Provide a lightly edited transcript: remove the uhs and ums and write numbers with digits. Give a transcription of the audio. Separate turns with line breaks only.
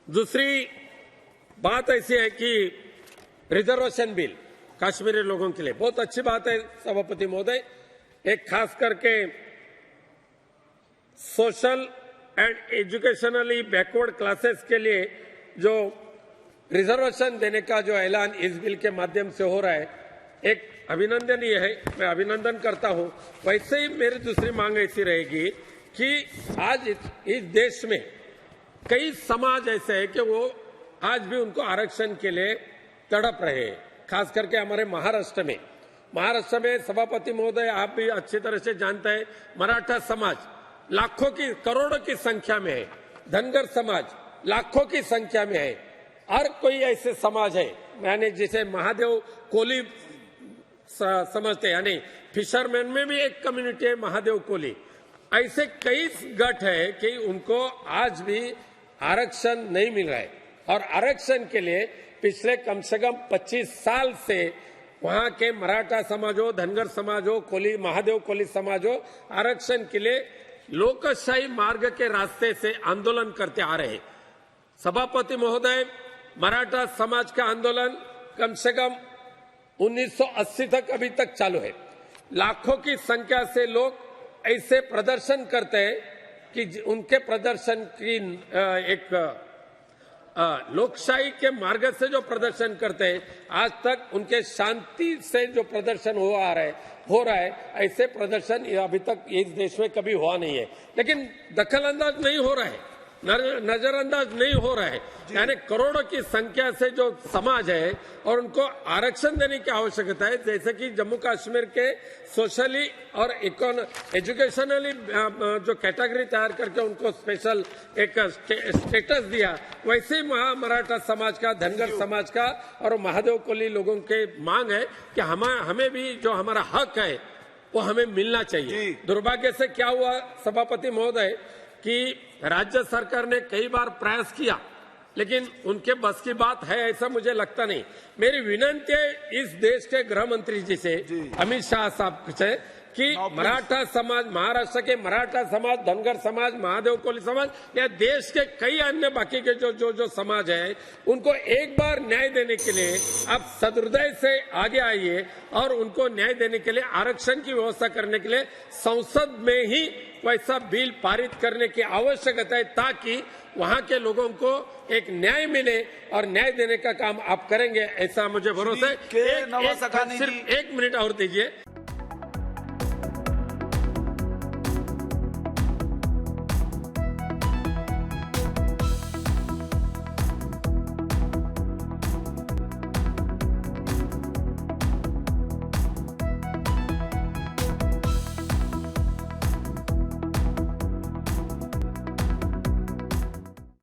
दूसरी बात ऐसी है कि रिजर्वेशन बिल कश्मीरी लोगों के लिए बहुत अच्छी बात है सभापति महोदय। एक खास करके social and educationally backward classes के लिए जो रिजर्वेशन देने का जो ऐलान इस बिल के माध्यम से हो रहा है, एक अभिनंदनीय है, मैं अभिनंदन करता हूं। वैसे ही मेरी दूसरी मांग ऐसी रहेगी कि आज इस देश में कई समाज ऐसे हैं कि वो आज भी उनको आरक्षण के लिए तड़प रहे हैं। खास करके हमारे महाराष्ट्र में सभापति महोदय, आप भी अच्छी तरह से जानते हैं, मराठा समाज लाखों की करोड़ों की संख्या में है, धनगर समाज लाखों की संख्या में है, और कोई ऐसे समाज है यानी जिसे महादेव कोली समझते, यानी फिशरमैन में भी एक कम्युनिटी है महादेव कोली। ऐसे कई गठ है कि उनको आज भी आरक्षण नहीं मिल रहा है, और आरक्षण के लिए पिछले कम से कम 25 साल से वहां के मराठा समाज हो, धनगर समाज हो, कोली महादेव कोली समाज हो, आरक्षण के लिए लोकशाही मार्ग के रास्ते से आंदोलन करते आ रहे हैं। सभापति महोदय, मराठा समाज का आंदोलन कम से कम 1980 तक अभी तक चालू है। लाखों की संख्या से लोग ऐसे प्रदर्शन करते हैं कि उनके प्रदर्शन की एक लोकशाही के मार्ग से जो प्रदर्शन करते हैं, आज तक उनके शांति से जो प्रदर्शन हो रहा है, ऐसे प्रदर्शन अभी तक इस देश में कभी हुआ नहीं है। लेकिन दखल अंदाज नहीं हो रहा है, नजरअंदाज नहीं हो रहा है। यानी करोड़ों की संख्या से जो समाज है और उनको आरक्षण देने की आवश्यकता है, जैसे कि जम्मू कश्मीर के सोशली और एजुकेशनली जो कैटेगरी तैयार करके उनको स्पेशल एक स्टेटस दिया, वैसे ही मराठा समाज का, धनगर समाज का और महादेव कोली लोगों के मांग है कि हमें भी जो हमारा हक है वो हमें मिलना चाहिए। दुर्भाग्य से क्या हुआ सभापति महोदय कि राज्य सरकार ने कई बार प्रयास किया, लेकिन उनके बस की बात है ऐसा मुझे लगता नहीं। मेरी विनंती है इस देश के गृह मंत्री जी से, अमित शाह साहब से, कि मराठा समाज, महाराष्ट्र के मराठा समाज, धनगर समाज, महादेव कोली समाज या देश के कई अन्य बाकी के जो समाज है, उनको एक बार न्याय देने के लिए आप सदृदय से आगे आइए और उनको न्याय देने के लिए आरक्षण की व्यवस्था करने के लिए संसद में ही वैसा बिल पारित करने की आवश्यकता है, ताकि वहां के लोगों को एक न्याय मिले और न्याय देने का काम आप करेंगे, ऐसा मुझे भरोसा है। सिर्फ 1 मिनट और दीजिए।